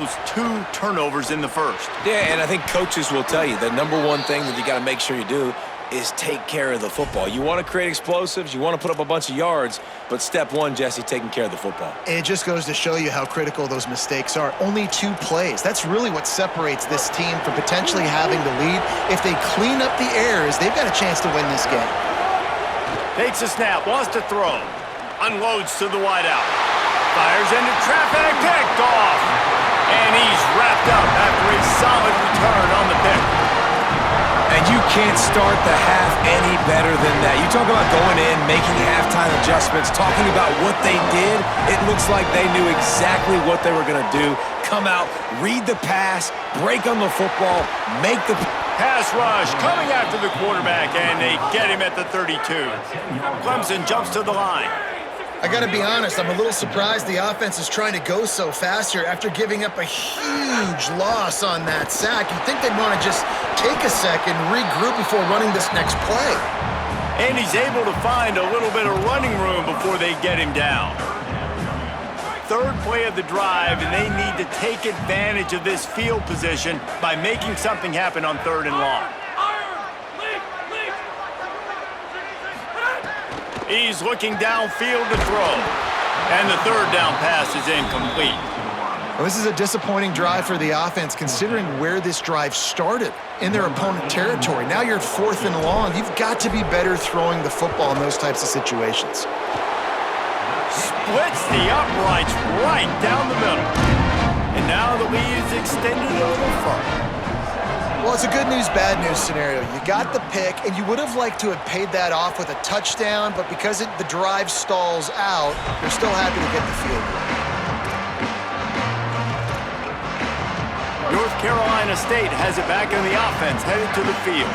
those 2 turnovers in the first. Yeah, and I think coaches will tell you the number one thing that you got to make sure you do is take care of the football. You want to create explosives, you want to put up a bunch of yards, but step one, Jesse, taking care of the football. It just goes to show you how critical those mistakes are. Only 2 plays. That's really what separates this team from potentially having the lead. If they clean up the errors, they've got a chance to win this game. Takes a snap, wants to throw. Unloads to the wideout. Fires into traffic, picked off. And he's wrapped up after a solid return on the pick. And you can't start the half any better than that. You talk about going in, making halftime adjustments, talking about what they did. It looks like they knew exactly what they were going to do. Come out, read the pass, break on the football, make the pass rush coming after the quarterback, and they get him at the 32. Clemson jumps to the line. I got to be honest, I'm a little surprised the offense is trying to go so fast here after giving up a huge loss on that sack. You'd think they'd want to just take a second, regroup before running this next play. And he's able to find a little bit of running room before they get him down. 3rd play of the drive, and they need to take advantage of this field position by making something happen on 3rd and long. He's looking downfield to throw. And the 3rd down pass is incomplete. Well, this is a disappointing drive for the offense considering where this drive started, in their opponent territory. Now you're at 4th and long. You've got to be better throwing the football in those types of situations. Splits the uprights right down the middle. And now the lead is extended a little further. Well, it's a good news, bad news scenario. You got the pick, and you would have liked to have paid that off with a touchdown, but because the drive stalls out, you're still happy to get the field goal. North Carolina State has it back in the offense, headed to the field.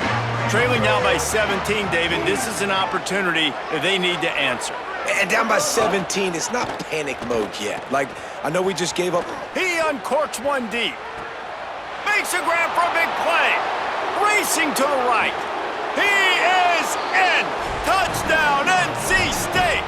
Trailing now by 17, David, this is an opportunity that they need to answer. And down by 17, it's not panic mode yet. Like, I know we just gave up. He uncorks one deep. Makes a grab for a big play. Racing to the right. He is in. Touchdown, NC State.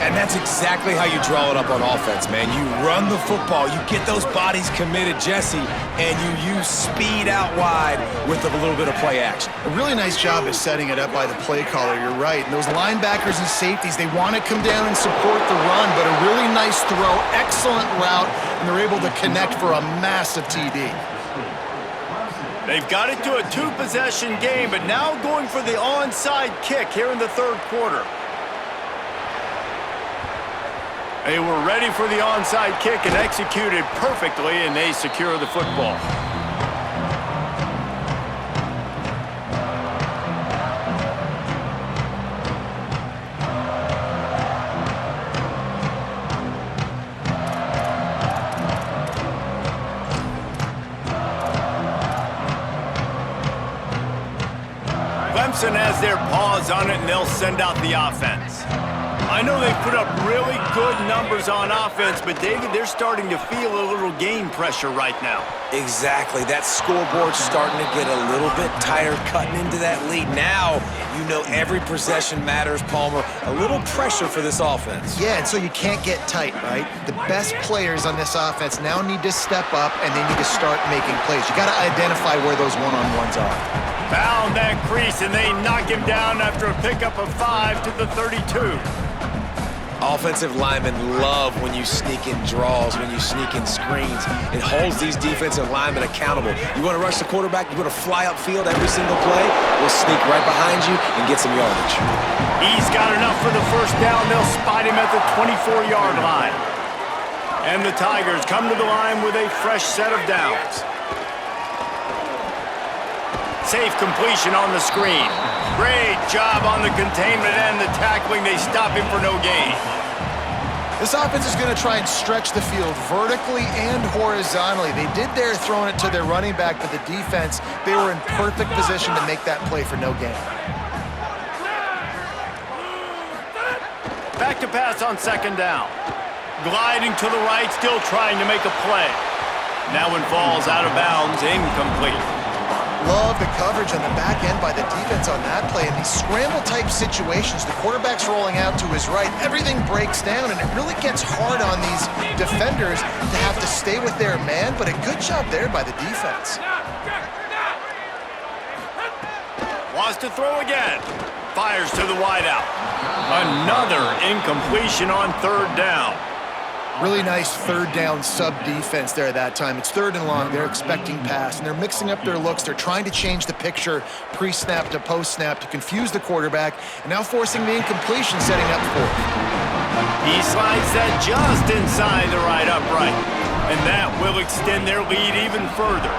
And that's exactly how you draw it up on offense, man. You run the football, you get those bodies committed, Jesse, and you use speed out wide with a little bit of play action. A really nice job of setting it up by the play caller, you're right. And those linebackers and safeties, they want to come down and support the run, but a really nice throw, excellent route, and they're able to connect for a massive TD. They've got it to a 2-possession game, but now going for the onside kick here in the 3rd quarter. They were ready for the onside kick and executed perfectly, and they secure the football. Clemson has their paws on it, and they'll send out the offense. I know they've put up really good numbers on offense, but, David, they're starting to feel a little game pressure right now. Exactly. That scoreboard's starting to get a little bit tighter, cutting into that lead. Now, you know every possession matters, Palmer. A little pressure for this offense. Yeah, and so you can't get tight, right? The best players on this offense now need to step up, and they need to start making plays. You got to identify where those one-on-ones are. Found that crease, and they knock him down after a pickup of 5 to the 32. Offensive linemen love when you sneak in draws, when you sneak in screens. It holds these defensive linemen accountable. You want to rush the quarterback, you want to fly upfield every single play, we'll sneak right behind you and get some yardage. He's got enough for the 1st down. They'll spot him at the 24-yard line. And the Tigers come to the line with a fresh set of downs. Safe completion on the screen. Great job on the containment and the tackling. They stop him for no gain. This offense is going to try and stretch the field vertically and horizontally. They did there throwing it to their running back, but the defense, they were in perfect position to make that play for no gain. Back to pass on 2nd down. Gliding to the right, still trying to make a play. That one falls out of bounds, incomplete. Love the coverage on the back end by the defense on that play. In these scramble-type situations, the quarterback's rolling out to his right. Everything breaks down, and it really gets hard on these defenders to have to stay with their man, but a good job there by the defense. Wants to throw again. Fires to the wideout. Another incompletion on third down. Really nice third down sub-defense there that time. It's third and long. They're expecting pass, and they're mixing up their looks. They're trying to change the picture pre-snap to post-snap to confuse the quarterback, and now forcing the incompletion, setting up fourth. He slides that just inside the right upright, and that will extend their lead even further.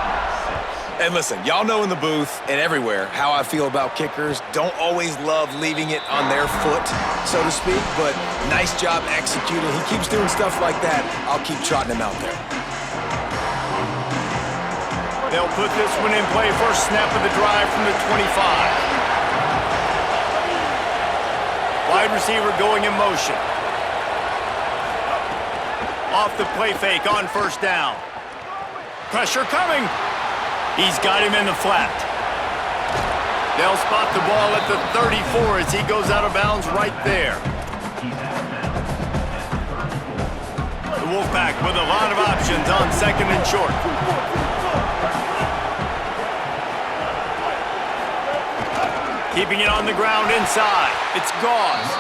And listen, y'all know in the booth and everywhere how I feel about kickers. Don't always love leaving it on their foot, so to speak, but nice job executing. He keeps doing stuff like that. I'll keep trotting him out there. They'll put this one in play. First snap of the drive from the 25. Wide receiver going in motion. Off the play fake on first down. Pressure coming. He's got him in the flat. They'll spot the ball at the 34 as he goes out of bounds right there. The Wolfpack with a lot of options on second and short. Keeping it on the ground inside. It's Gauze.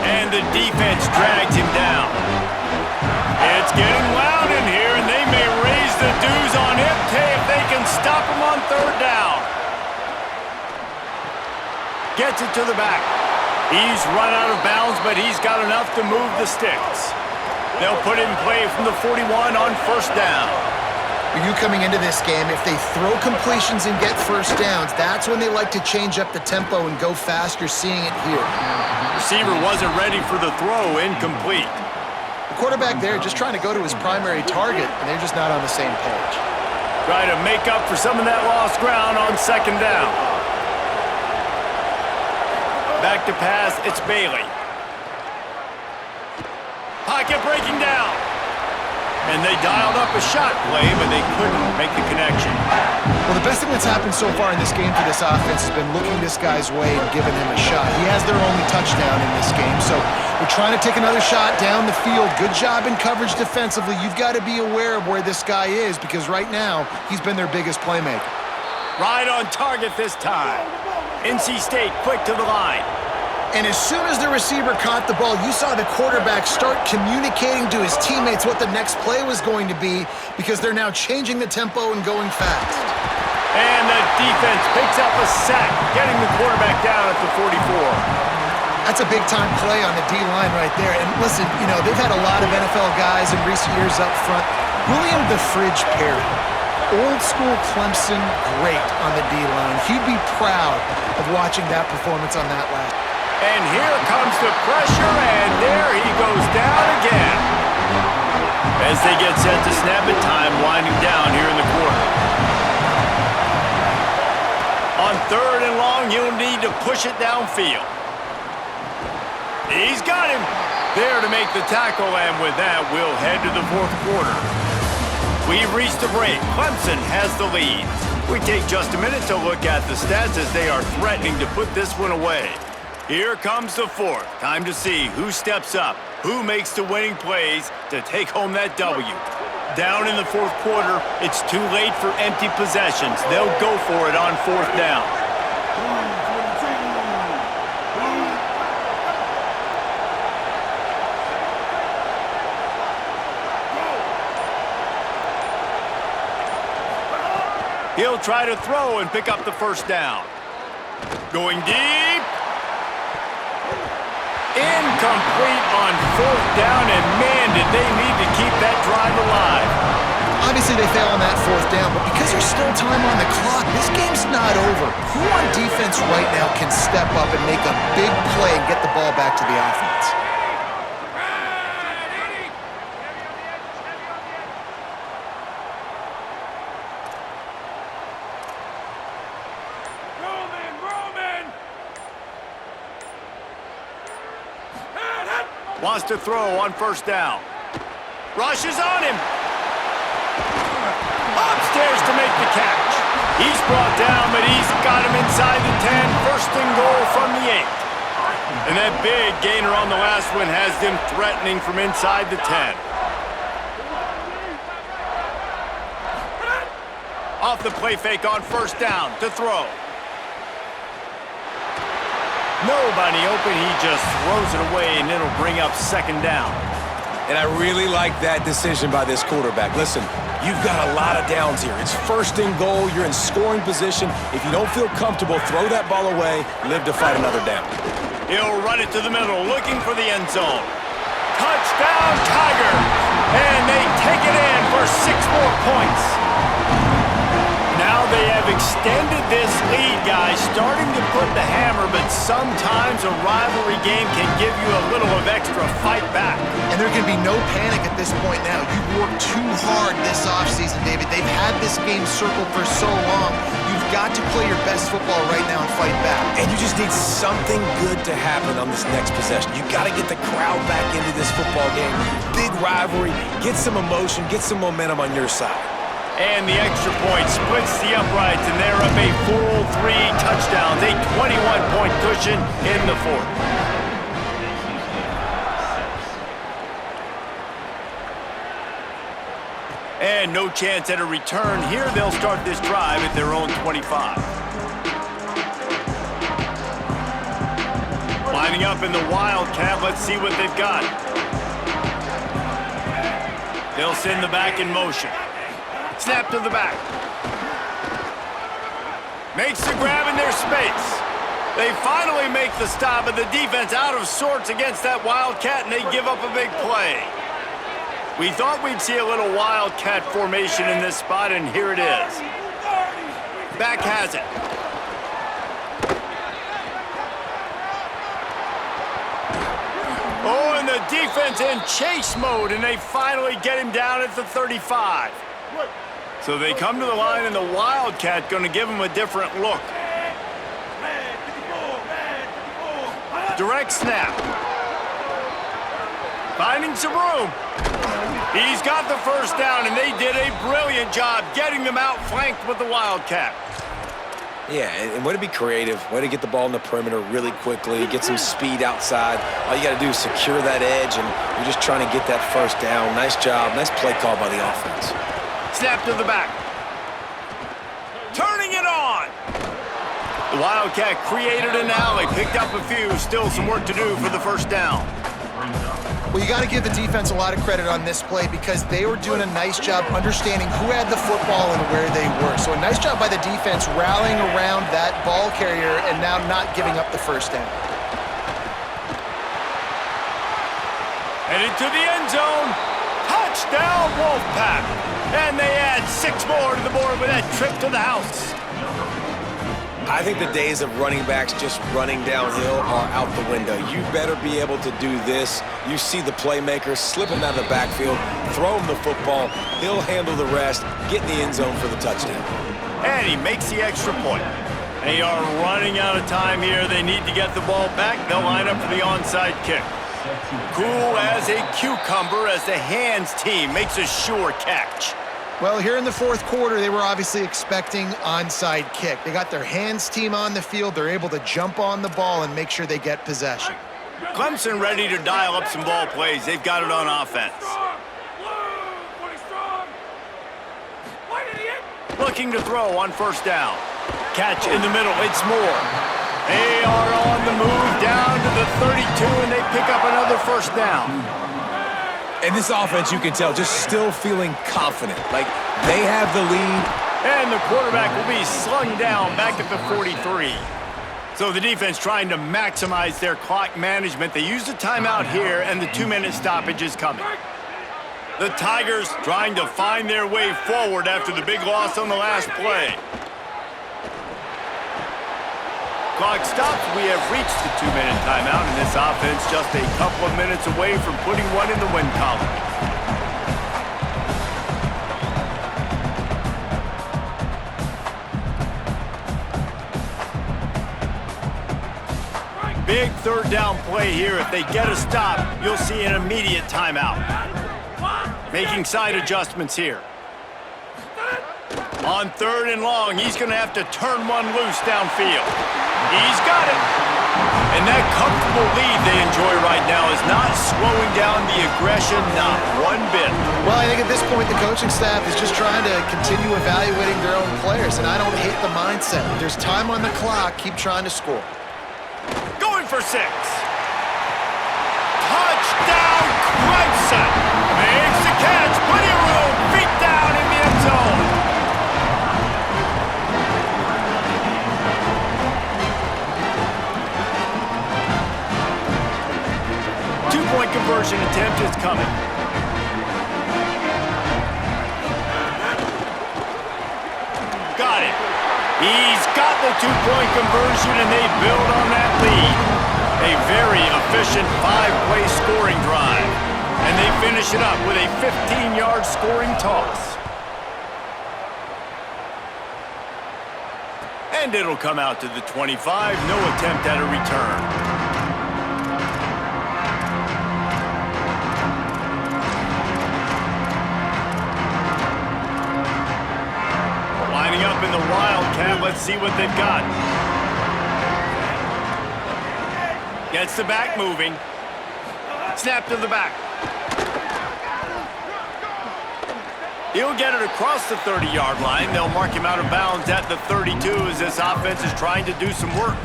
And the defense drags him down. It's getting loud in here, and they may raise the dues on Cj2k if they can stop him on third down. Gets it to the back. He's run out of bounds, but he's got enough to move the sticks. They'll put it in play from the 41 on first down. You coming into this game, if they throw completions and get first downs, that's when they like to change up the tempo and go faster, seeing it here. Receiver wasn't ready for the throw, incomplete. The quarterback there just trying to go to his primary target, and they're just not on the same page. Try to make up for some of that lost ground on second down. Back to pass, it's Bailey. Pocket breaking down. And they dialed up a shot play, but they couldn't make the connection. Well, the best thing that's happened so far in this game for this offense has been looking this guy's way and giving him a shot. He has their only touchdown in this game, so they're trying to take another shot down the field. Good job in coverage defensively. You've got to be aware of where this guy is because right now, he's been their biggest playmaker. Right on target this time. NC State quick to the line. And as soon as the receiver caught the ball, you saw the quarterback start communicating to his teammates what the next play was going to be because they're now changing the tempo and going fast. And the defense picks up a sack, getting the quarterback down at the 44. That's a big-time play on the D-line right there. And listen, you know, they've had a lot of NFL guys in recent years up front. William the Fridge Perry, old-school Clemson great on the D-line. He'd be proud of watching that performance on that last. And here comes the pressure, and there he goes down again. As they get set to snap it, time winding down here in the quarter. On third and long, you'll need to push it downfield. He's got him. There to make the tackle, and with that, we'll head to the fourth quarter. We've reached the break. Clemson has the lead. We take just a minute to look at the stats as they are threatening to put this one away. Here comes the fourth. Time to see who steps up, who makes the winning plays to take home that W. Down in the fourth quarter, it's too late for empty possessions. They'll go for it on fourth down. He'll try to throw and pick up the first down. Going deep. Incomplete on fourth down, and man, did they need to keep that drive alive. Obviously, they fail on that fourth down, but because there's still time on the clock, this game's not over. Who on defense right now can step up and make a big play and get the ball back to the offense? Wants to throw on first down. Rushes on him. Upstairs to make the catch. He's brought down, but he's got him inside the 10. First and goal from the 8. And that big gainer on the last one has them threatening from inside the 10. Off the play fake on first down to throw. Nobody open, he just throws it away, and it'll bring up second down. And I really like that decision by this quarterback. Listen, you've got a lot of downs here. It's first and goal. You're in scoring position. If you don't feel comfortable, throw that ball away. Live to fight another down. He'll run it to the middle, looking for the end zone. Touchdown, Tiger! And they take it in for 6 more points. Now they have extended this lead, guys, starting to put the hammer, but sometimes a rivalry game can give you a little of extra fight back. And there can be no panic at this point now. You've worked too hard this offseason, David. They've had this game circled for so long. You've got to play your best football right now and fight back. And you just need something good to happen on this next possession. You got to get the crowd back into this football game. Big rivalry. Get some emotion. Get some momentum on your side. And the extra point splits the uprights, and they're up a full 3 touchdowns, a 21-point cushion in the 4th. And no chance at a return here. They'll start this drive at their own 25. Lining up in the Wildcat. Let's see what they've got. They'll send the back in motion. Snap to the back. Makes the grab in their space. They finally make the stop, but the defense out of sorts against that Wildcat, and they give up a big play. We thought we'd see a little Wildcat formation in this spot, and here it is. Back has it. Oh, and the defense in chase mode, and they finally get him down at the 35. So they come to the line, and the Wildcat going to give him a different look. Direct snap. Finding some room. He's got the first down, and they did a brilliant job getting them outflanked with the Wildcat. Yeah, and way to be creative. Way to get the ball in the perimeter really quickly, get some speed outside. All you got to do is secure that edge, and you're just trying to get that first down. Nice job. Nice play call by the offense. Snap to the back. Turning it on. The Wildcat created an alley, picked up a few. Still some work to do for the first down. Well, you got to give the defense a lot of credit on this play because they were doing a nice job understanding who had the football and where they were. So a nice job by the defense rallying around that ball carrier and now not giving up the first down. Headed to the end zone. Touchdown, Wolfpack. And they add 6 more to the board with that trip to the house. I think the days of running backs just running downhill are out the window. You better be able to do this. You see the playmaker, slip him out of the backfield, throw him the football. He'll handle the rest, get in the end zone for the touchdown. And he makes the extra point. They are running out of time here. They need to get the ball back. They'll line up for the onside kick. Cool as a cucumber as the hands team makes a sure catch. Well, here in the 4th quarter, they were obviously expecting onside kick. They got their hands team on the field. They're able to jump on the ball and make sure they get possession. Clemson ready to dial up some ball plays. They've got it on offense. Looking to throw on first down. Catch in the middle. It's Moore. They are on the move down to the 32, and they pick up another first down. And this offense, you can tell, just still feeling confident. Like, they have the lead. And the quarterback will be slung down back at the 43. So the defense trying to maximize their clock management. They used a timeout here, and the 2-minute stoppage is coming. The Tigers trying to find their way forward after the big loss on the last play. Clock stops. We have reached the 2-minute timeout, and this offense just a couple of minutes away from putting one in the win column. Big 3rd down play here. If they get a stop, you'll see an immediate timeout. Making side adjustments here. On 3rd and long, he's going to have to turn one loose downfield. He's got it. And that comfortable lead they enjoy right now is not slowing down the aggression, not one bit. Well, I think at this point the coaching staff is just trying to continue evaluating their own players, and I don't hate the mindset. If there's time on the clock, keep trying to score. Going for 6. Touchdown, Clemson. Makes the catch. Plenty of room. Feet down in the end zone. Two-point conversion attempt is coming. Got it. He's got the two-point conversion, and they build on that lead. A very efficient 5-play scoring drive. And they finish it up with a 15-yard scoring toss. And it'll come out to the 25. No attempt at a return. Up in the Wildcat. Let's see what they've got. Gets the back moving. Snap to the back. He'll get it across the 30-yard line. They'll mark him out of bounds at the 32 as this offense is trying to do some work.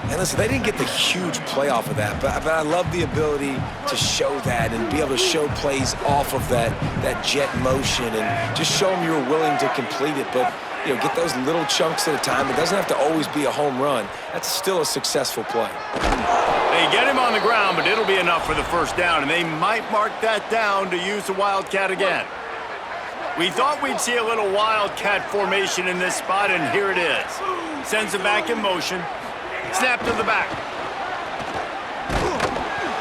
And listen, they didn't get the huge play off of that, but I love the ability to show that and be able to show plays off of that jet motion and just show them you're willing to complete it. But, you know, get those little chunks at a time. It doesn't have to always be a home run. That's still a successful play. They get him on the ground, but it'll be enough for the first down, and they might mark that down to use the Wildcat again. We thought we'd see a little Wildcat formation in this spot, and here it is. Sends him back in motion. Snap to the back.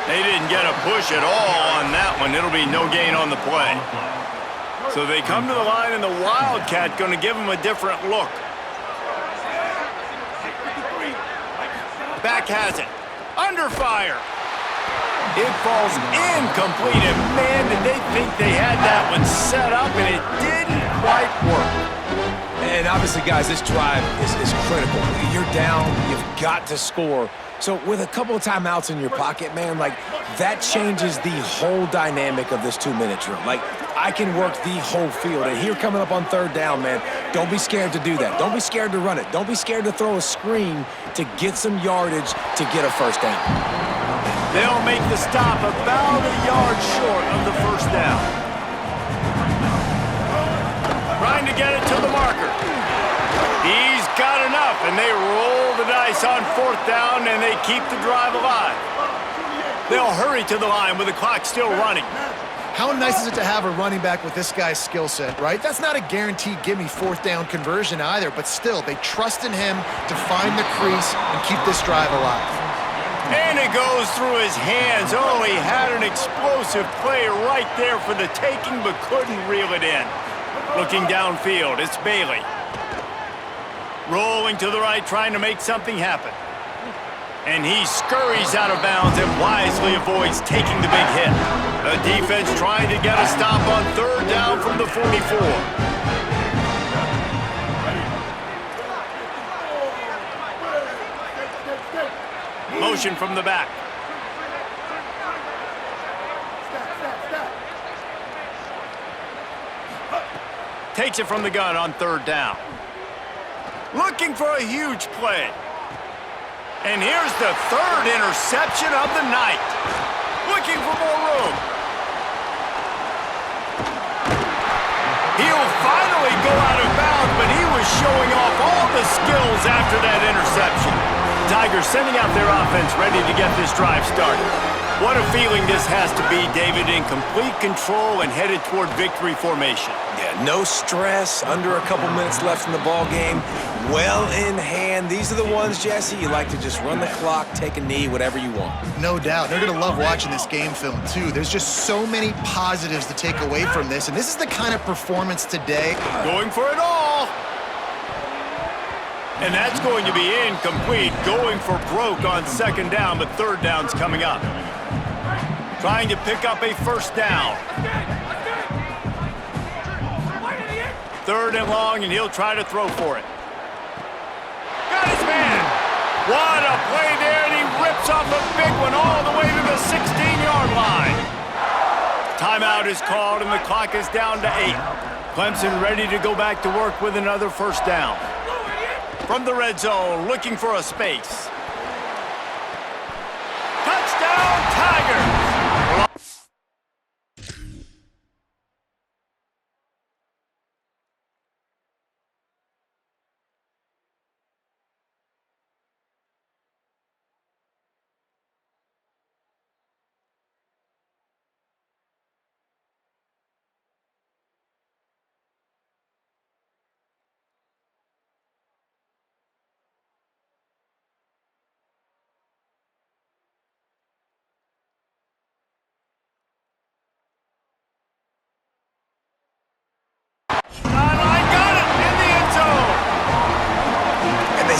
They didn't get a push at all on that one. It'll be no gain on the play. So they come to the line, and the Wildcat going to give them a different look. Back has it. Under fire. It falls incomplete, and man, did they think they had that one set up, and it didn't quite work. And obviously, guys, this drive is critical. You're down, you've got to score. So with a couple of timeouts in your pocket, man, like, that changes the whole dynamic of this 2-minute drill. Like, I can work the whole field. And here coming up on 3rd down, man, don't be scared to do that. Don't be scared to run it. Don't be scared to throw a screen to get some yardage to get a first down. They'll make the stop about a yard short of the first down. Trying to get it to the marker. He's got enough, and they roll the dice on 4th down, and they keep the drive alive. They'll hurry to the line with the clock still running. How nice is it to have a running back with this guy's skill set, right? That's not a guaranteed gimme 4th down conversion either, but still, they trust in him to find the crease and keep this drive alive. And it goes through his hands. Oh, he had an explosive play right there for the taking, but couldn't reel it in. Looking downfield, it's Bailey. Rolling to the right, trying to make something happen. And he scurries out of bounds and wisely avoids taking the big hit. The defense trying to get a stop on 3rd down from the 44. Motion from the back. Takes it from the gun on 3rd down. Looking for a huge play. And here's the 3rd interception of the night. Looking for more room. He'll finally go out of bounds, but he was showing off all the skills after that interception. Tigers sending out their offense ready to get this drive started. What a feeling this has to be, David, in complete control and headed toward victory formation. Yeah, no stress, under a couple minutes left in the ball game, well in hand. These are the ones, Jesse, you like to just run the clock, take a knee, whatever you want. No doubt. They're going to love watching this game film, too. There's just so many positives to take away from this, and this is the kind of performance today. Going for it all. And that's going to be incomplete. Going for broke on 2nd down, but 3rd down's coming up. Trying to pick up a 1st down. 3rd and long, and he'll try to throw for it. Got his man. What a play there, and he rips off a big one all the way to the 16-yard line. Timeout is called, and the clock is down to 8. Clemson ready to go back to work with another first down. From the red zone, looking for a space. Touchdown, Tigers!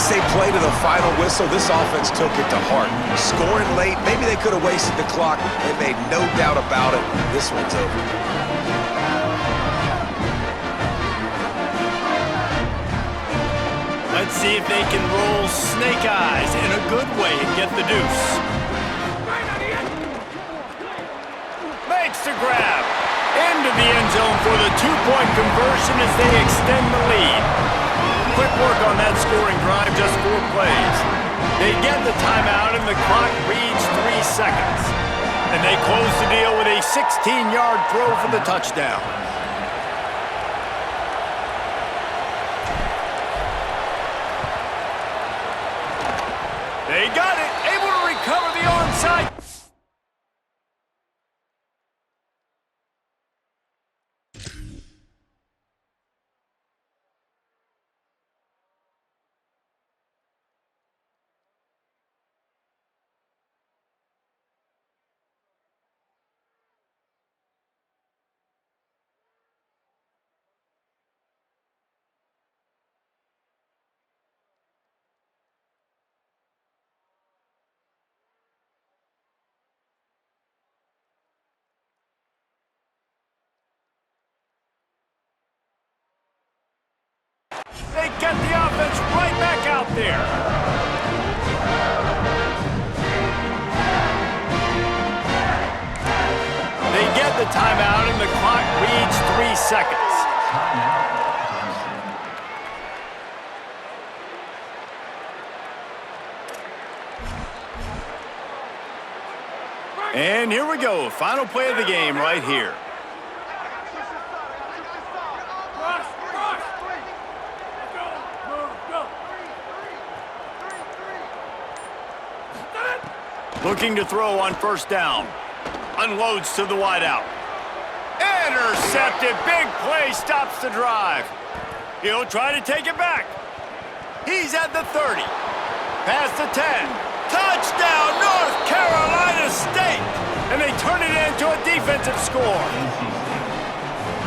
Say play to the final whistle. This offense took it to heart. Scoring late, maybe they could have wasted the clock. They made no doubt about it. This one's over. Let's see if they can roll snake eyes in a good way and get the deuce. Makes the grab. Into the end zone for the 2-point conversion as they extend the lead. Quick work on that scoring drive, just 4 plays. They get the timeout, and the clock reads 3 seconds. And they close the deal with a 16-yard throw for the touchdown. They got it, able to recover the onside. They get the offense right back out there. They get the timeout, and the clock reads 3 seconds. And here we go. Final play of the game right here. Looking to throw on first down. Unloads to the wideout. Intercepted. Big play stops the drive. He'll try to take it back. He's at the 30. Past the 10. Touchdown, North Carolina State! And they turn it into a defensive score.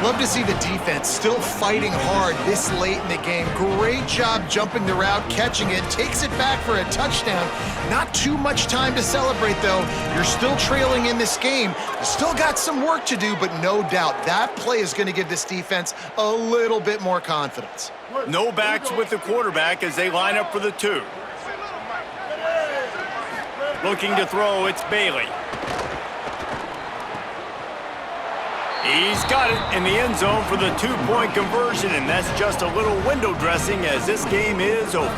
Love to see the defense still fighting hard this late in the game. Great job jumping the route, catching it, takes it back for a touchdown. Not too much time to celebrate, though. You're still trailing in this game. You still got some work to do, but no doubt that play is going to give this defense a little bit more confidence. No backs with the quarterback as they line up for the 2. Looking to throw, it's Bailey. He's got it in the end zone for the 2-point conversion, and that's just a little window dressing as this game is over.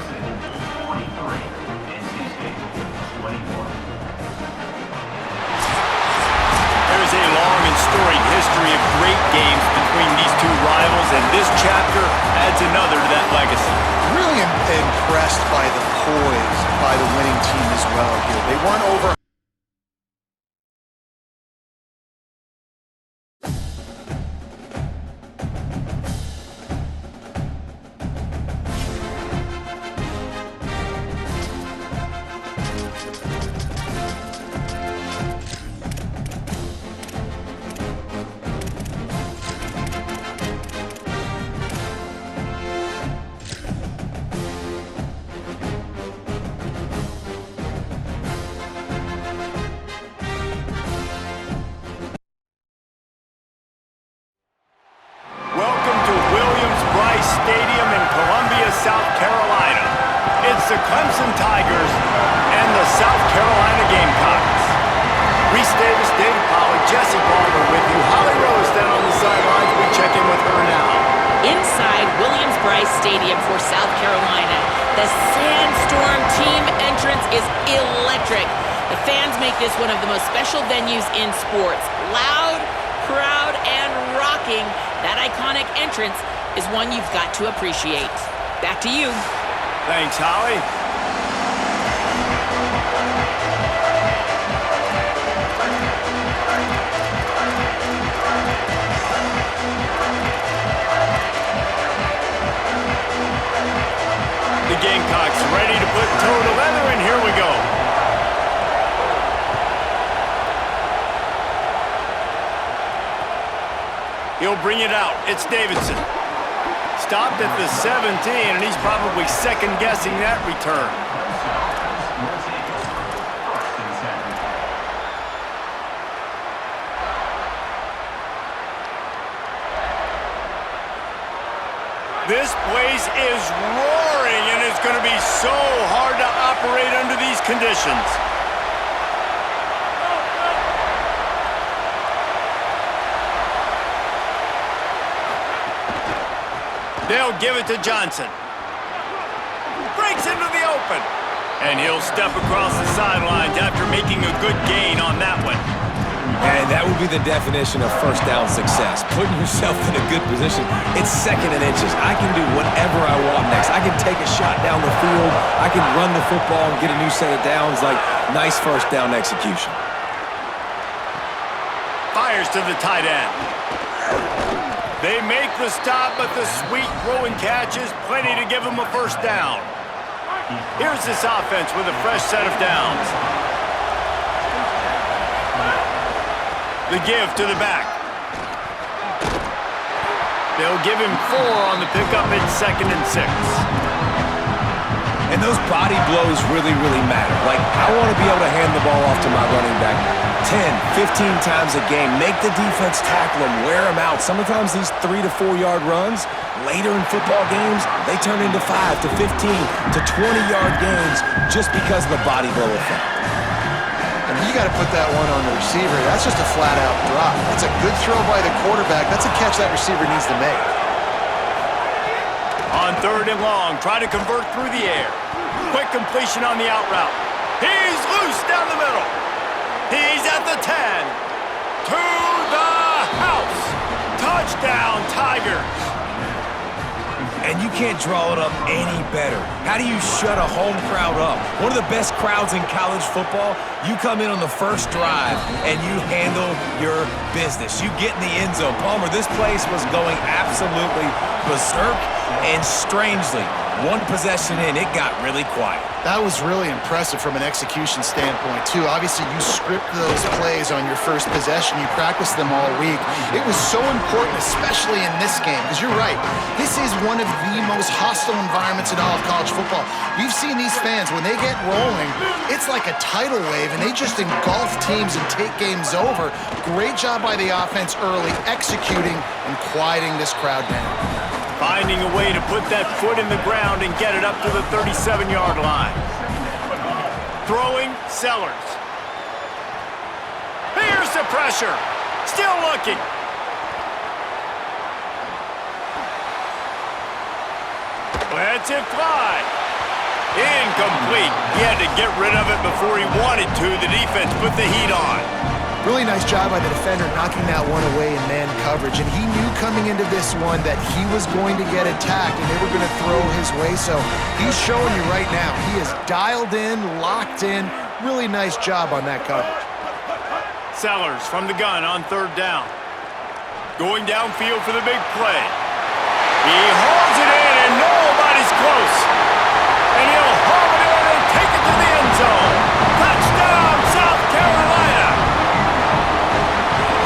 There's a long and storied history of great games between these two rivals, and this chapter adds another to that legacy. Really impressed by the poise by the winning team as well here. They won over Stadium in Columbia, South Carolina. It's the Clemson Tigers and the South Carolina Gamecocks. Reese Davis, David Pollard, Jesse Palmer with you. Holly Rose down on the sidelines. We check in with her now. Inside Williams-Brice Stadium for South Carolina, the Sandstorm team entrance is electric. The fans make this one of the most special venues in sports. Loud, proud, and rocking. That iconic entrance is one you've got to appreciate. Back to you. Thanks, Holly. The Gamecocks ready to put toe to leather, and here we go. He'll bring it out. It's Davidson. Stopped at the 17, and he's probably second-guessing that return. This place is roaring, and it's going to be so hard to operate under these conditions. They'll give it to Johnson. Breaks into the open. And he'll step across the sidelines after making a good gain on that one. And that would be the definition of first down success. Putting yourself in a good position. It's second and inches. I can do whatever I want next. I can take a shot down the field. I can run the football and get a new set of downs. Like, nice first down execution. Fires to the tight end. They make the stop, but the sweet throw and catch is plenty to give them a first down. Here's this offense with a fresh set of downs. The give to the back. They'll give him 4 on the pickup at 2nd and 6. And those body blows really, really matter. Like, I want to be able to hand the ball off to my running back 10, 15 times a game. Make the defense tackle him, wear him out. Sometimes these 3 to 4 yard runs, later in football games, they turn into 5 to 15 to 20-yard gains just because of the body blow effect. And you got to put that one on the receiver. That's just a flat-out drop. That's a good throw by the quarterback. That's a catch that receiver needs to make. On 3rd and long, try to convert through the air. Quick completion on the out route. He's loose down the middle. He's at the 10. To the house. Touchdown, Tigers. And you can't draw it up any better. How do you shut a home crowd up? One of the best crowds in college football, you come in on the first drive and you handle your business. You get in the end zone. Palmer, this place was going absolutely berserk, and strangely, one possession in, it got really quiet. That was really impressive from an execution standpoint, too. Obviously, you script those plays on your first possession. You practice them all week. It was so important, especially in this game, because you're right. This is one of the most hostile environments in all of college football. You've seen these fans, when they get rolling, it's like a tidal wave, and they just engulf teams and take games over. Great job by the offense early, executing and quieting this crowd down. Finding a way to put that foot in the ground and get it up to the 37-yard line. Throwing, Sellers. Here's the pressure. Still looking. Lets it fly. Incomplete. He had to get rid of it before he wanted to. The defense put the heat on. Really nice job by the defender knocking that one away in man coverage. And he knew coming into this one that he was going to get attacked and they were going to throw his way. So he's showing you right now. He is dialed in, locked in. Really nice job on that coverage. Sellers from the gun on 3rd down. Going downfield for the big play. He hauls it in and nobody's close. And he'll haul it in and take it to the end zone. Touchdown, South Carolina.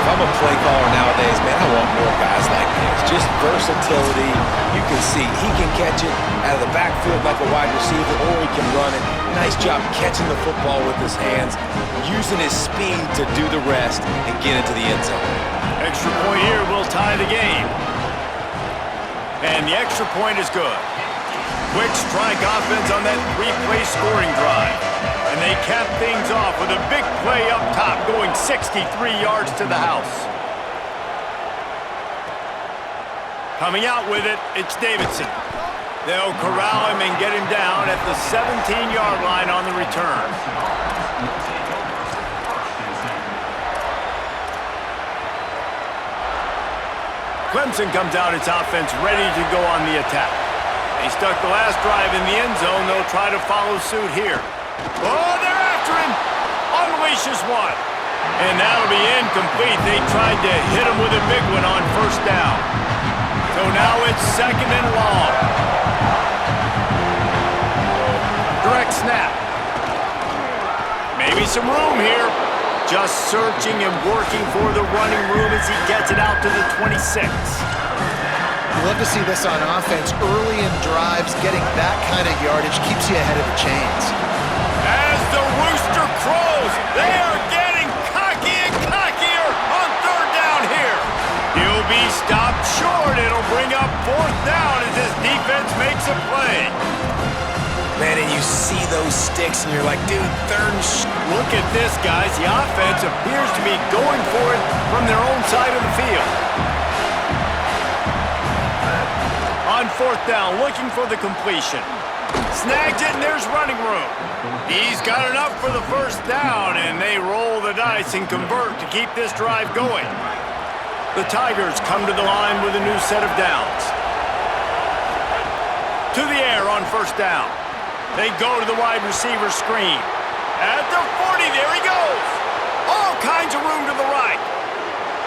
If I'm a play caller nowadays, man, I want more guys like this. Just versatility. You can see he can catch it out of the backfield like a wide receiver, or he can run it. Nice job catching the football with his hands, using his speed to do the rest and get into the end zone. Extra point here will tie the game. And And the extra point is good. Quick strike offense on that three-play scoring drive. And they cap things off with a big play up top going 63 yards to the house. Coming out with it, it's Davidson. They'll corral him and get him down at the 17-yard line on the return. Clemson comes out its offense ready to go on the attack. They stuck the last drive in the end zone. They'll try to follow suit here. Oh, they're after him. Unleashes one. And that'll be incomplete. They tried to hit him with a big one on first down. So now it's second and long. Direct snap. Maybe some room here. Just searching and working for the running room as he gets it out to the 26. You love to see this on offense. Early in drives, getting that kind of yardage keeps you ahead of the chains. As the rooster crows, they are getting cocky and cockier on third down here. He'll be stopped short. It'll bring up fourth down as his defense makes a play. Man, and you see those sticks, and you're like, dude, third and Look at this, guys. The offense appears to be going for it from their own side of the field. On fourth down, looking for the completion. Snags it, and there's running room. He's got enough for the first down, and they roll the dice and convert to keep this drive going. The Tigers come to the line with a new set of downs. To the air on first down. They go to the wide receiver screen. At the 40, there he goes. All kinds of room to the right.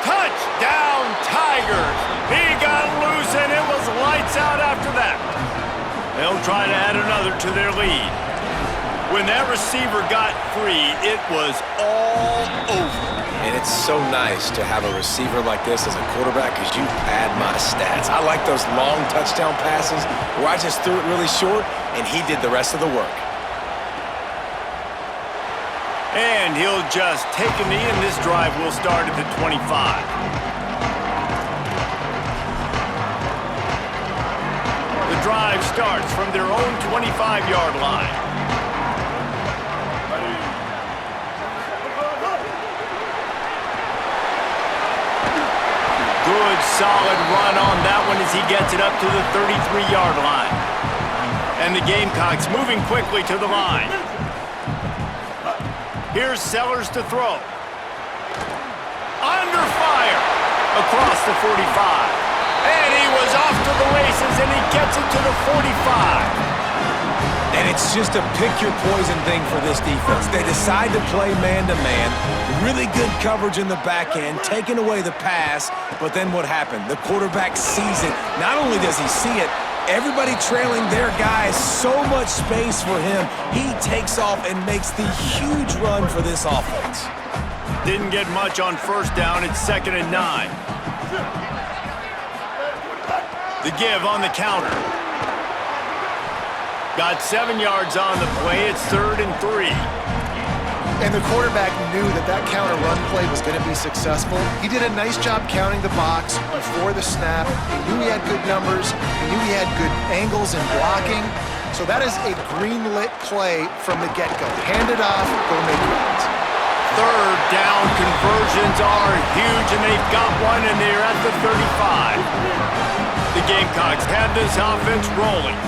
Touchdown, Tigers. He got loose, and it was lights out after that. They'll try to add another to their lead. When that receiver got free, it was all over. And it's so nice to have a receiver like this as a quarterback because you pad my stats. I like those long touchdown passes where I just threw it really short and he did the rest of the work. And he'll just take a knee, and this drive will start at the 25. The drive starts from their own 25-yard line. Good, solid run on that one as he gets it up to the 33-yard line. And the Gamecocks moving quickly to the line. Here's Sellers to throw. Under fire across the 45. And he was off to the races, and he gets it to the 45. And it's just a pick-your-poison thing for this defense. They decide to play man-to-man, really good coverage in the back end, taking away the pass, but then what happened? The quarterback sees it. Not only does he see it, everybody trailing their guy, so much space for him. He takes off and makes the huge run for this offense. Didn't get much on first down. It's 2nd and 9. The give on the counter. Got 7 yards on the play. It's 3rd and 3. And the quarterback knew that that counter run play was going to be successful. He did a nice job counting the box before the snap. He knew he had good numbers. He knew he had good angles and blocking. So that is a green-lit play from the get-go. Hand it off, go make runs. Third down conversions are huge, and they've got one, and they're at the 35. The Gamecocks have this offense rolling.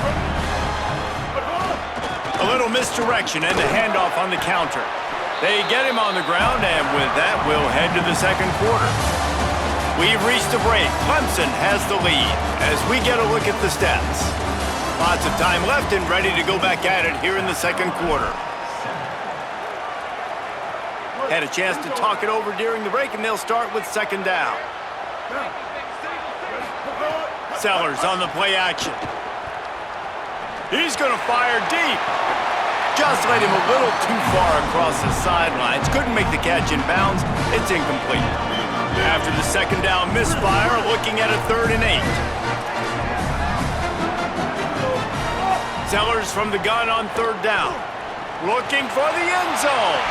A little misdirection and the handoff on the counter. They get him on the ground, and with that, we'll head to the second quarter. We've reached a break. Clemson has the lead as we get a look at the stats. Lots of time left and ready to go back at it here in the second quarter. Had a chance to talk it over during the break, and they'll start with second down. Sellers on the play action. He's going to fire deep. Just let him a little too far across the sidelines. Couldn't make the catch in bounds. It's incomplete. After the second down misfire, looking at a 3rd and 8. Sellers from the gun on 3rd down. Looking for the end zone.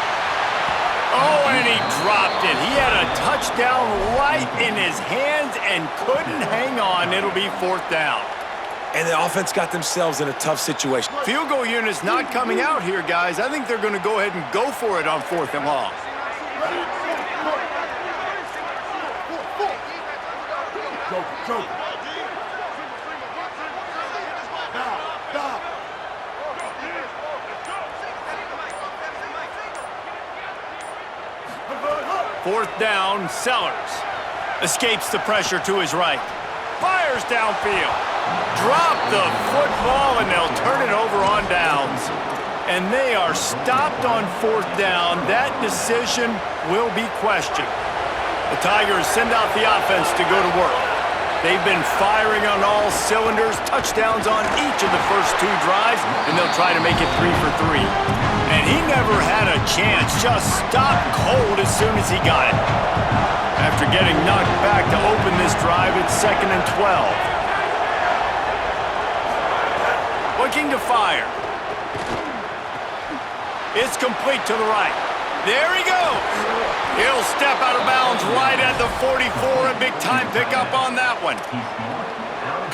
Oh, and he dropped it. He had a touchdown right in his hands and couldn't hang on. It'll be 4th down. and the offense got themselves in a tough situation. Field goal unit's not coming out here, guys. I think they're going to go ahead and go for it on 4th and long. Fourth down, Sellers. Escapes the pressure to his right. Fires downfield. Drop the football, and they'll turn it over on downs. And they are stopped on 4th down. That decision will be questioned. The Tigers send out the offense to go to work. They've been firing on all cylinders, touchdowns on each of the first 2 drives, and they'll try to make it 3 for 3. And he never had a chance, just stopped cold as soon as he got it. After getting knocked back to open this drive, it's 2nd and 12. Looking to fire. It's complete to the right. There he goes. He'll step out of bounds right at the 44. A big-time pickup on that one.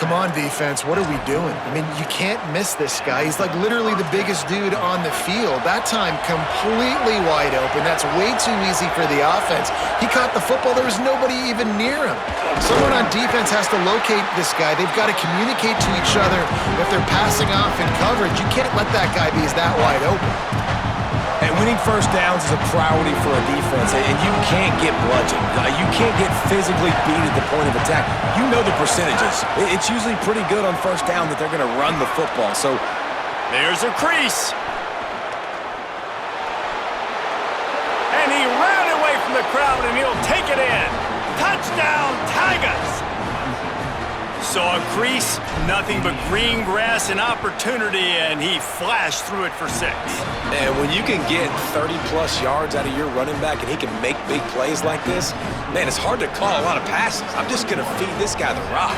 Come on, defense. What are we doing? I mean, you can't miss this guy. He's like literally the biggest dude on the field. That time, completely wide open. That's way too easy for the offense. He caught the football. There was nobody even near him. Someone on defense has to locate this guy. They've got to communicate to each other if they're passing off in coverage. You can't let that guy be that wide open. And winning first downs is a priority for a defense, and you can't get bludgeoned. You can't get physically beat at the point of attack. You know the percentages. It's usually pretty good on first down that they're going to run the football. So there's a crease. And he ran away from the crowd, and he'll take it in. Touchdown, Tigers! Saw a crease, nothing but green grass and opportunity, and he flashed through it for 6. And when you can get 30-plus yards out of your running back and he can make big plays like this, man, it's hard to call a lot of passes. I'm just going to feed this guy the rock.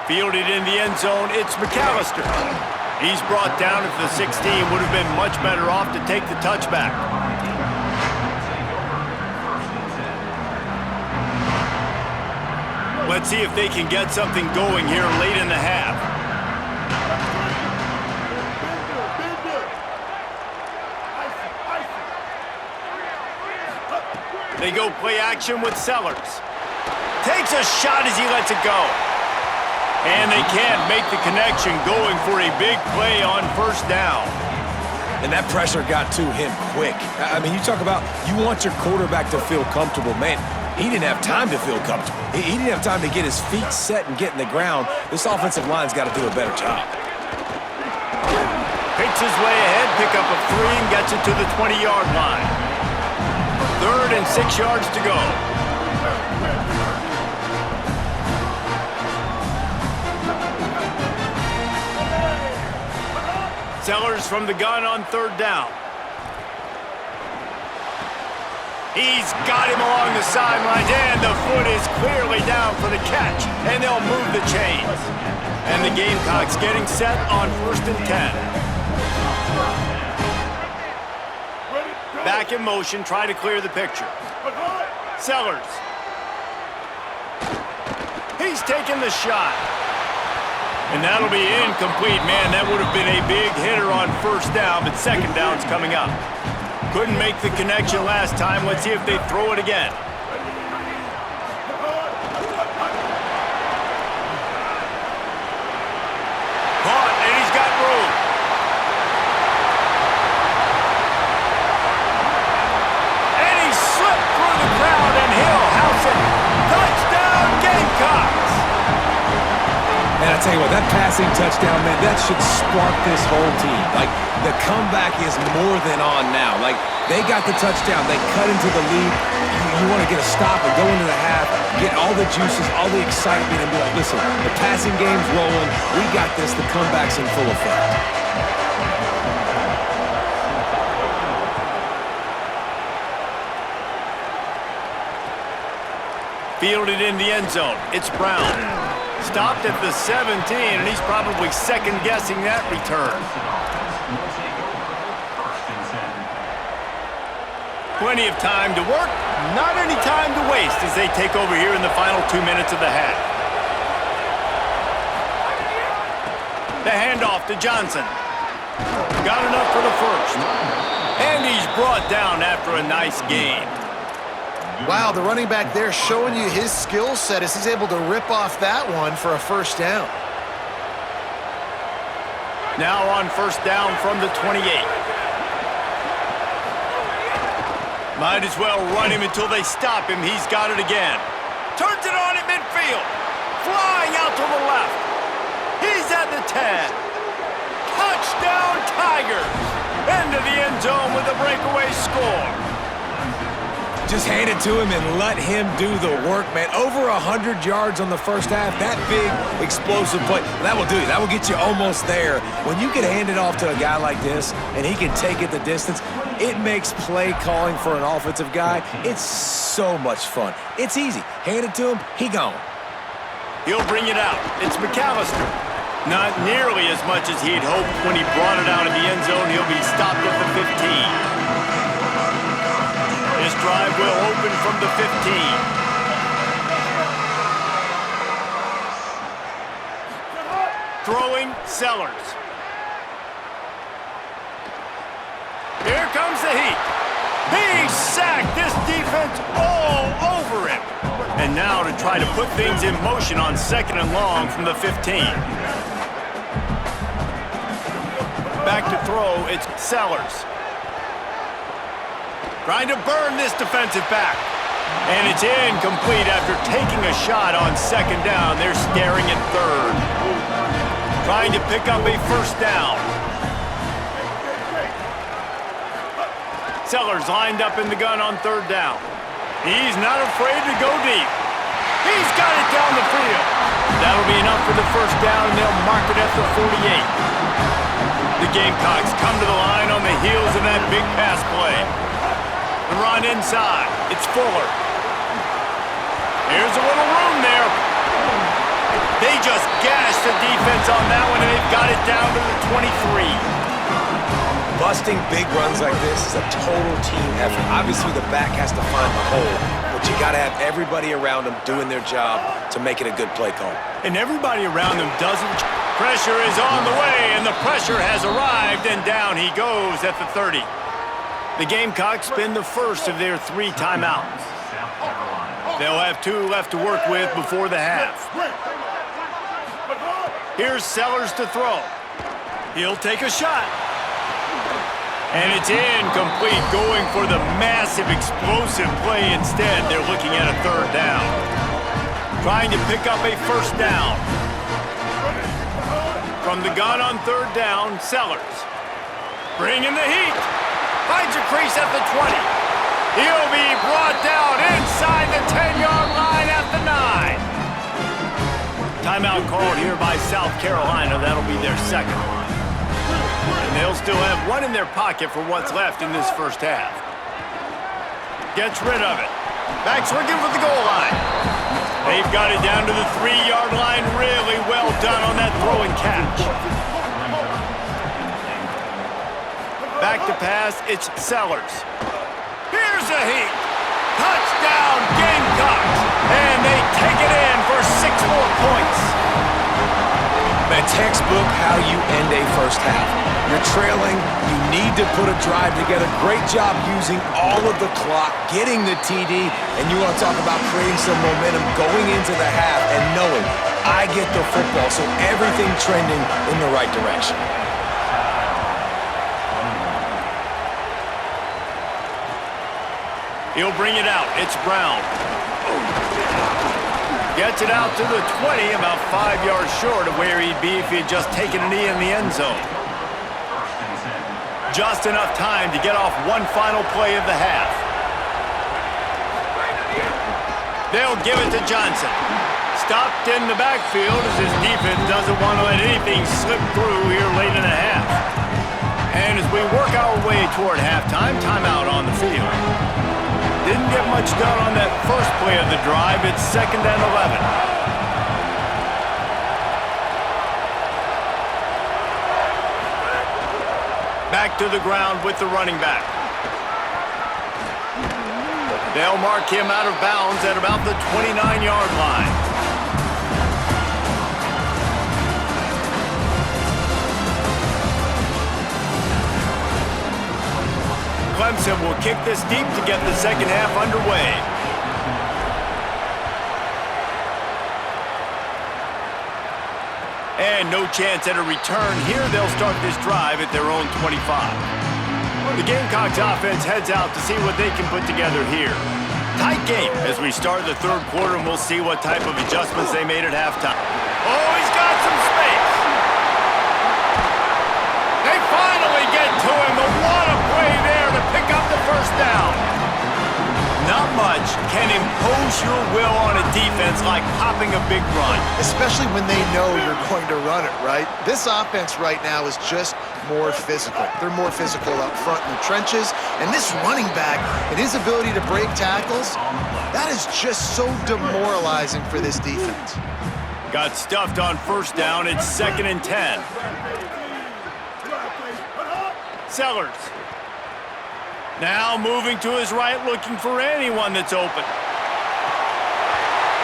Fielded in the end zone, it's McAllister. He's brought down at the 16. Would have been much better off to take the touchback. Let's see if they can get something going here late in the half. They go play action with Sellers. Takes a shot as he lets it go. And they can't make the connection, going for a big play on first down. And that pressure got to him quick. I mean, you talk about you want your quarterback to feel comfortable. Man, he didn't have time to feel comfortable. He didn't have time to get his feet set and get in the ground. This offensive line's got to do a better job. Picks his way ahead, pick up a 3, and gets it to the 20-yard line. 3rd and 6 yards to go. Sellers from the gun on 3rd down. He's got him along the sidelines, and the foot is clearly down for the catch, and they'll move the chains. And the Gamecocks getting set on 1st and 10. Back in motion, try to clear the picture. Sellers. He's taking the shot. And that'll be incomplete. Man, that would have been a big hitter on first down, but second down's coming up. Couldn't make the connection last time. Let's see if they throw it again. Caught, and he's got room. And he slipped through the crowd, and he'll house it. Touchdown, Gamecocks! And I tell you what, that passing touchdown, man, that should spark this whole team. Like, the comeback is more than on now. Like, they got the touchdown. They cut into the lead. You want to get a stop and go into the half, get all the juices, all the excitement, and be like, listen, the passing game's rolling. We got this. The comeback's in full effect. Fielded in the end zone. It's Brown. Stopped at the 17, and he's probably second-guessing that return. Plenty of time to work, not any time to waste as they take over here in the final 2 minutes of the half. The handoff to Johnson. Got enough for the first. And he's brought down after a nice gain. Wow, the running back there showing you his skill set as he's able to rip off that one for a first down. Now on first down from the 28. Might as well run him until they stop him. He's got it again. Turns it on at midfield. Flying out to the left. He's at the 10. Touchdown Tigers. Into the end zone with a breakaway score. Just hand it to him and let him do the work, man. Over 100 yards on the first half. That big, explosive play, that will do you. That will get you almost there. When you get handed off to a guy like this and he can take it the distance, it makes play calling for an offensive guy, it's so much fun. It's easy. Hand it to him, he gone. He'll bring it out. It's McAllister. Not nearly as much as he'd hoped when he brought it out of the end zone. He'll be stopped at the 15. This drive will open from the 15. Throwing, Sellers. Here comes the heat. He sacked this defense all over him. And now to try to put things in motion on 2nd and long from the 15. Back to throw, it's Sellers. Trying to burn this defensive back. And it's incomplete after taking a shot on 2nd down. They're staring at 3rd. Trying to pick up a first down. Sellers lined up in the gun on 3rd down. He's not afraid to go deep. He's got it down the field. That'll be enough for the first down, and they'll mark it at the 48. The Gamecocks come to the line on the heels of that big pass play. The run inside. It's Fuller. Here's a little room there. They just gashed the defense on that one, and they've got it down to the 23. Busting big runs like this is a total team effort. Obviously, the back has to find the hole, but you got to have everybody around them doing their job to make it a good play call. And everybody around them doesn't. Pressure is on the way, and the pressure has arrived, and down he goes at the 30. The Gamecocks spend the first of their 3 timeouts. They'll have 2 left to work with before the half. Here's Sellers to throw. He'll take a shot. And it's incomplete, going for the massive explosive play instead. They're looking at a 3rd down. Trying to pick up a first down. From the gun on 3rd down, Sellers. Bringing the heat. Finds a crease at the 20. He'll be brought down inside the 10-yard line at the 9. Timeout called here by South Carolina. That'll be their 2nd. And they'll still have 1 in their pocket for what's left in this first half. Gets rid of it. Backs looking for the goal line. They've got it down to the 3-yard line. Really well done on that throw and catch. Back to pass, it's Sellers. Here's a heat. Touchdown Gamecocks. And they take it in for 6 more points. The textbook how you end a first half. You're trailing, you need to put a drive together. Great job using all of the clock, getting the TD, and you want to talk about creating some momentum going into the half and knowing I get the football, so everything trending in the right direction. He'll bring it out. It's Brown. Gets it out to the 20, about 5 yards short of where he'd be if he had just taken a knee in the end zone. Just enough time to get off one final play of the half. They'll give it to Johnson. Stopped in the backfield as his defense doesn't want to let anything slip through here late in the half. And as we work our way toward halftime, timeout on the field. Didn't get much done on that first play of the drive. It's 2nd and 11. Back to the ground with the running back. They'll mark him out of bounds at about the 29-yard line. Clemson will kick this deep to get the second half underway. And no chance at a return. Here they'll start this drive at their own 25. The Gamecocks offense heads out to see what they can put together here. Tight game as we start the third quarter, and we'll see what type of adjustments they made at halftime. Oh, he's got some space. They finally get to him. The what a play there to pick up the first down. Not much can impose your will on a defense like popping a big run. Especially when they know you're going to run it, right? This offense right now is just more physical. They're more physical up front in the trenches. And this running back and his ability to break tackles, that is just so demoralizing for this defense. Got stuffed on first down. It's 2nd and 10. Sellers. Now moving to his right, looking for anyone that's open.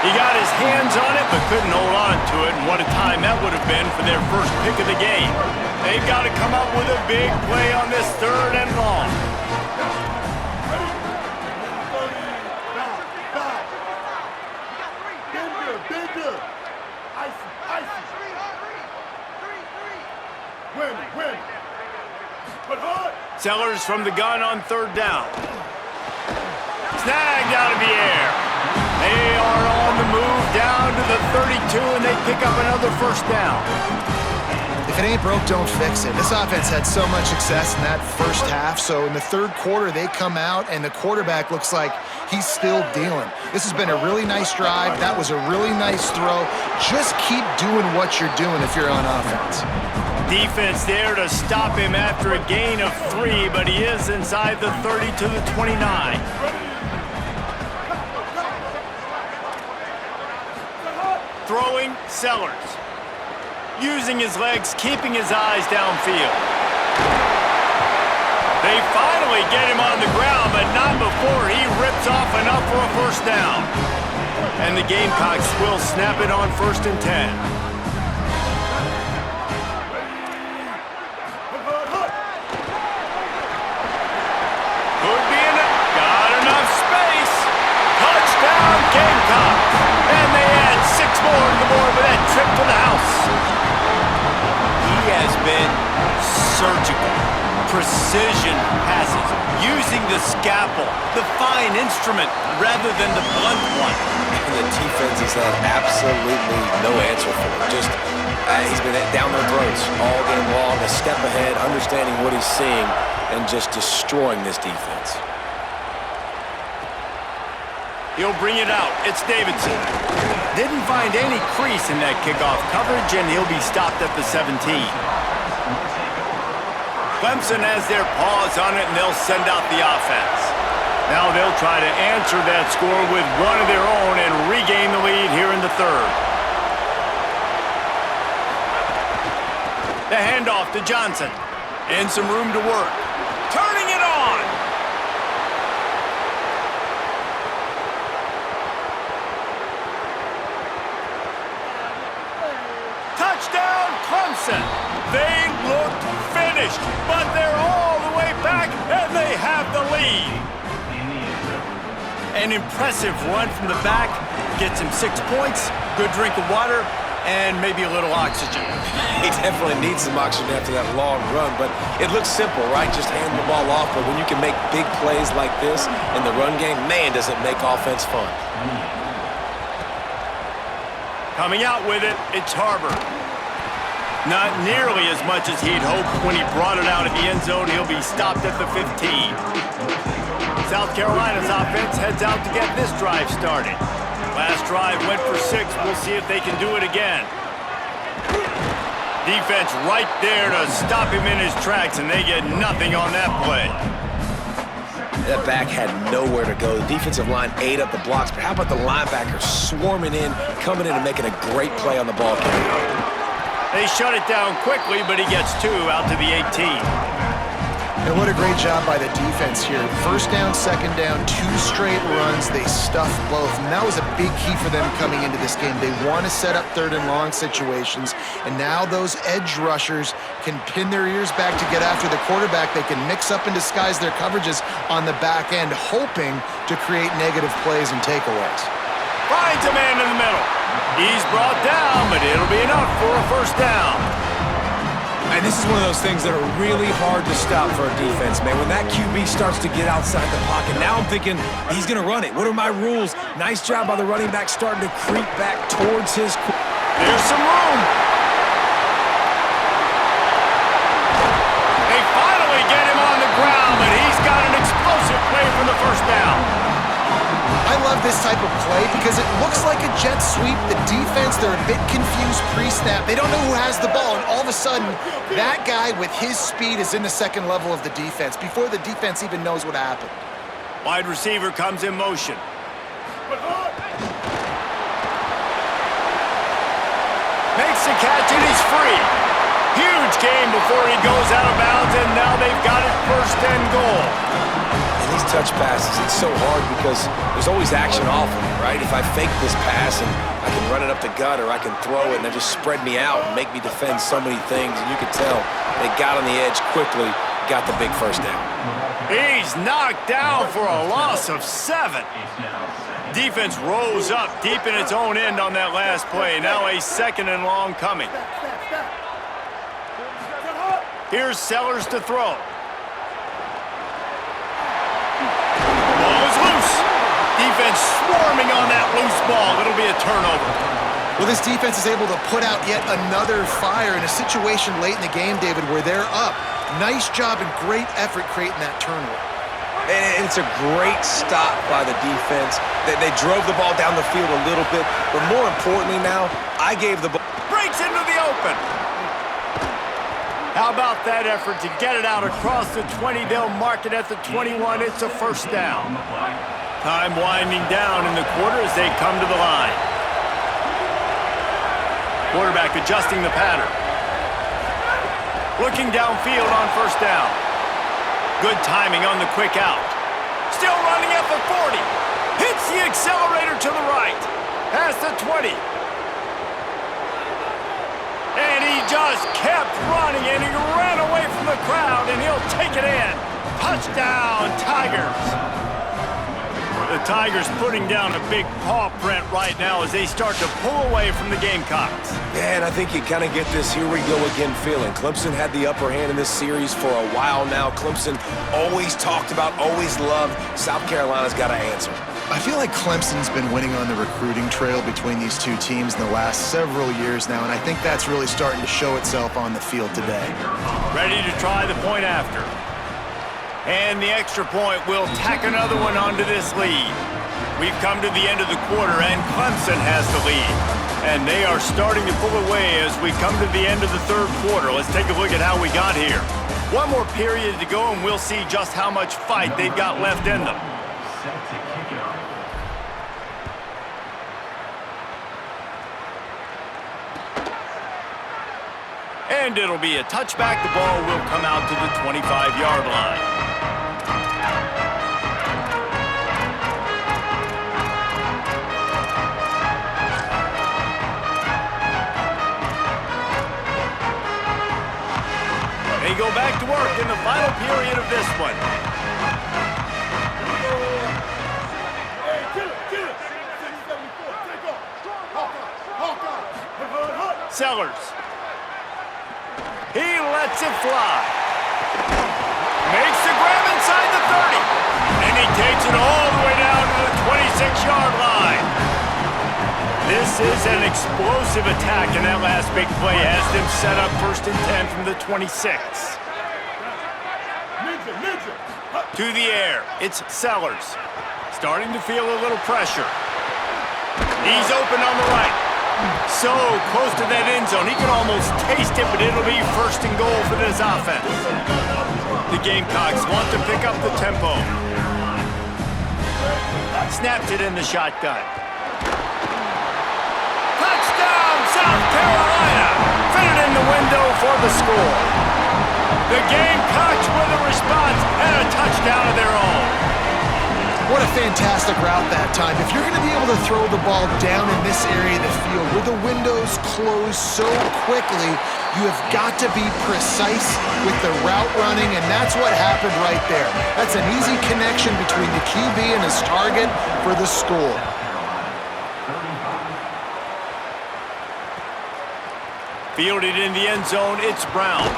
He got his hands on it, but couldn't hold on to it, and what a time that would have been for their first pick of the game. They've got to come up with a big play on this 3rd and long. Sellers from the gun on 3rd down. Snagged out of the air. They are on the move down to the 32, and they pick up another first down. If it ain't broke, don't fix it. This offense had so much success in that first half, so in the third quarter, they come out, and the quarterback looks like he's still dealing. This has been a really nice drive. That was a really nice throw. Just keep doing what you're doing if you're on offense. Defense there to stop him after a gain of 3, but he is inside the 30 to the 29. Throwing, Sellers. Using his legs, keeping his eyes downfield. They finally get him on the ground, but not before he rips off enough for a first down. And the Gamecocks will snap it on 1st and 10. Gamecocks. And they add 6 more to the board with that trip to the house. He has been surgical. Precision passes. Using the scalpel, the fine instrument, rather than the blunt one. And the defense has had absolutely no answer for him. Just, he's been down their throats all game long, a step ahead, understanding what he's seeing, and just destroying this defense. He'll bring it out. It's Davidson. Didn't find any crease in that kickoff coverage, and he'll be stopped at the 17. Clemson has their paws on it, and they'll send out the offense. Now they'll try to answer that score with one of their own and regain the lead here in the 3rd. The handoff to Johnson. And some room to work. Turning it on! Touchdown, Clemson! They looked finished, but they're all the way back, and they have the lead. An impressive run from the back, gets him 6 points, good drink of water, and maybe a little oxygen. He definitely needs some oxygen after that long run, but it looks simple, right? Just hand the ball off, but when you can make big plays like this in the run game, man, does it make offense fun. Coming out with it, it's Harbor. Not nearly as much as he'd hoped when he brought it out of the end zone. He'll be stopped at the 15. South Carolina's offense heads out to get this drive started. Last drive went for 6. We'll see if they can do it again. Defense right there to stop him in his tracks, and they get nothing on that play. That back had nowhere to go. The defensive line ate up the blocks, but how about the linebackers swarming in, coming in and making a great play on the ball carrier? They shut it down quickly, but he gets 2 out to the 18. And what a great job by the defense here. First down, second down, 2 straight runs. They stuffed both. And that was a big key for them coming into this game. They want to set up third and long situations. And now those edge rushers can pin their ears back to get after the quarterback. They can mix up and disguise their coverages on the back end, hoping to create negative plays and takeaways. Finds a man in the middle. He's brought down, but it'll be enough for a first down. And this is one of those things that are really hard to stop for a defense, man. When that QB starts to get outside the pocket, now I'm thinking he's going to run it. What are my rules? Nice job by the running back starting to creep back towards his... There's some room. They finally get him on the ground, but he's got an explosive play for the first down. I love this type of play because it looks like a jet sweep. The defense, they're a bit confused pre-snap. They don't know who has the ball, and all of a sudden, that guy with his speed is in the second level of the defense before the defense even knows what happened. Wide receiver comes in motion. Makes the catch, and he's free. Huge game before he goes out of bounds, and now they've got it first and goal. These touch passes, it's so hard because there's always action off of it, right? If I fake this pass and I can run it up the gut or I can throw it and they just spread me out and make me defend so many things, and you can tell they got on the edge quickly, got the big first down. He's knocked down for a loss of 7. Defense rose up deep in its own end on that last play. Now a second and long coming. Here's Sellers to throw. Ball is loose. Defense swarming on that loose ball. It'll be a turnover. Well, this defense is able to put out yet another fire in a situation late in the game, David, where they're up. Nice job and great effort creating that turnover. And it's a great stop by the defense. They drove the ball down the field a little bit, but more importantly now, I gave the ball. Breaks into the open. How about that effort to get it out across the 20? They'll mark it at the 21. It's a first down. Time winding down in the quarter as they come to the line. Quarterback adjusting the pattern. Looking downfield on first down. Good timing on the quick out. Still running at the 40. Hits the accelerator to the right. Past the 20. And he just kept running, and he ran away from the crowd, and he'll take it in. Touchdown, Tigers. The Tigers putting down a big paw print right now as they start to pull away from the Gamecocks. Yeah, and I think you kind of get this here we go again feeling. Clemson had the upper hand in this series for a while now. Clemson always talked about, always loved. South Carolina's got to answer. I feel like Clemson's been winning on the recruiting trail between these two teams in the last several years now, and I think that's really starting to show itself on the field today. Ready to try the point after. And the extra point will tack another one onto this lead. We've come to the end of the quarter, and Clemson has the lead. And they are starting to pull away as we come to the end of the third quarter. Let's take a look at how we got here. One more period to go, and we'll see just how much fight they've got left in them. And it'll be a touchback. The ball will come out to the 25-yard line. They go back to work in the final period of this one. Sellers. He lets it fly. Makes the grab inside the 30. And he takes it all the way down to the 26-yard line. This is an explosive attack, and that last big play has them set up 1st and 10 from the 26. To the air, it's Sellers. Starting to feel a little pressure. He's open on the right. So close to that end zone, he can almost taste it, but it'll be 1st and goal for this offense. The Gamecocks want to pick up the tempo. Snaps it in the shotgun. Touchdown, South Carolina! Fit it in the window for the score. The Gamecocks with a response fantastic route that time. If you're going to be able to throw the ball down in this area of the field where the windows close so quickly, you have got to be precise with the route running, and that's what happened right there. That's an easy connection between the QB and his target for the score. Fielded in the end zone, it's Brown.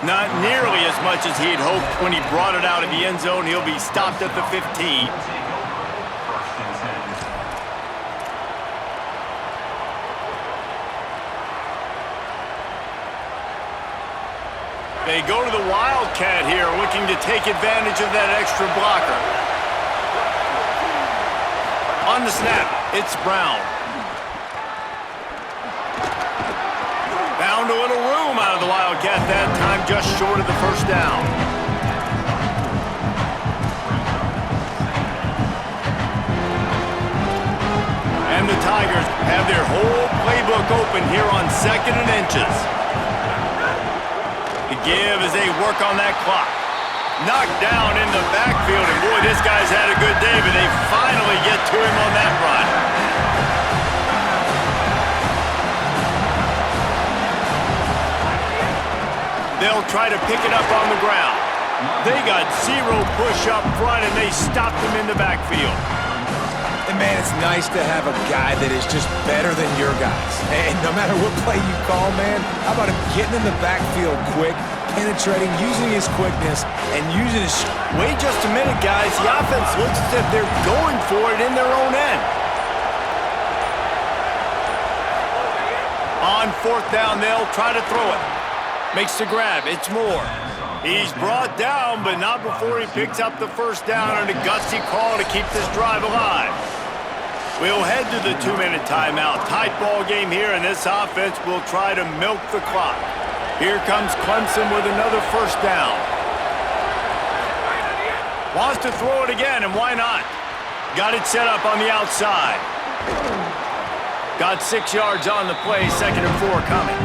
Not nearly as much as he had hoped when he brought it out of the end zone. He'll be stopped at the 15. They go to the Wildcat here, looking to take advantage of that extra blocker. On the snap, it's Brown. Found a little room out of the Wildcat that time, just short of the first down. And the Tigers have their whole playbook open here on 2nd and inches. The give as they work on that clock. Knocked down in the backfield, and boy, this guy's had a good day, but they finally get to him on that run. They'll try to pick it up on the ground. They got zero push up front, and they stopped him in the backfield. And man, it's nice to have a guy that is just better than your guys. And no matter what play you call, man, how about him getting in the backfield quick, penetrating, using his quickness, and using his... Wait just a minute, guys. The offense looks as if they're going for it in their own end. On 4th down, they'll try to throw it. Makes the grab. It's Moore. He's brought down, but not before he picks up the first down on a gutsy call to keep this drive alive. We'll head to the 2-minute timeout. Tight ball game here, and this offense will try to milk the clock. Here comes Clemson with another first down. Wants to throw it again, and why not? Got it set up on the outside. Got 6 yards on the play, 2nd and 4 coming.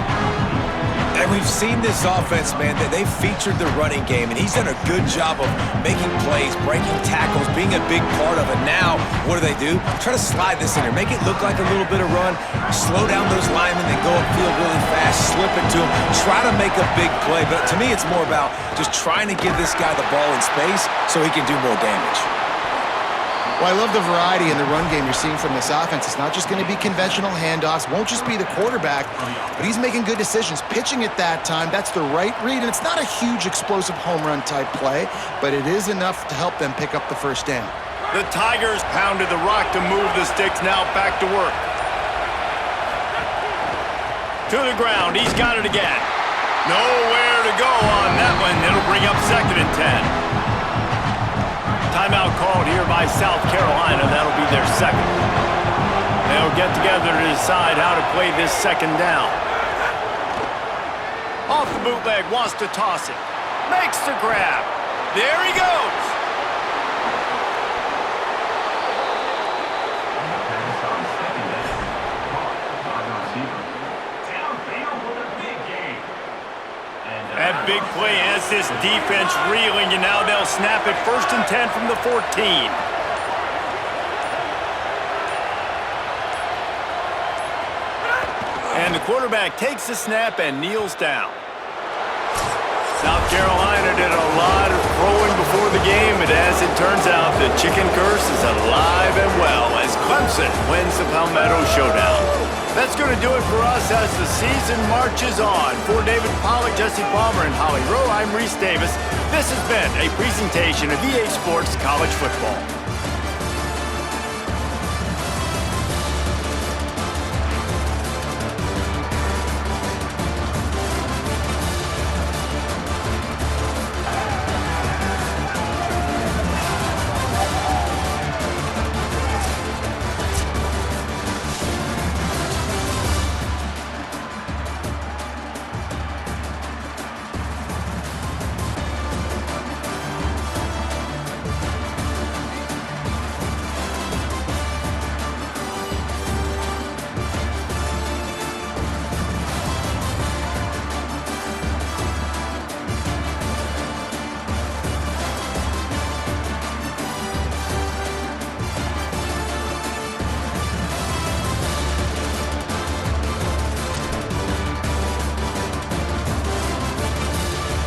And we've seen this offense, man, that they've featured the running game, and he's done a good job of making plays, breaking tackles, being a big part of it. Now, what do? Try to slide this in here, make it look like a little bit of run, slow down those linemen that go upfield really fast, slip it to them, try to make a big play. But to me, it's more about just trying to give this guy the ball in space so he can do more damage. Well, I love the variety in the run game you're seeing from this offense. It's not just going to be conventional handoffs, won't just be the quarterback, but he's making good decisions. Pitching at that time, that's the right read, and it's not a huge explosive home run type play, but it is enough to help them pick up the first down. The Tigers pounded the rock to move the sticks, now back to work. To the ground, he's got it again. Nowhere to go on that one. It'll bring up 2nd and 10. Timeout called here by South Carolina. That'll be their 2nd. They'll get together to decide how to play this 2nd down. Off the bootleg, wants to toss it. Makes the grab. There he goes. That big play has this defense reeling, and now they'll snap it 1st and 10 from the 14. And the quarterback takes the snap and kneels down. South Carolina did a lot of throwing before the game, but as it turns out, the chicken curse is alive and well as Clemson wins the Palmetto Showdown. That's going to do it for us as the season marches on. For David Pollack, Jesse Palmer, and Holly Rowe, I'm Reese Davis. This has been a presentation of EA Sports College Football.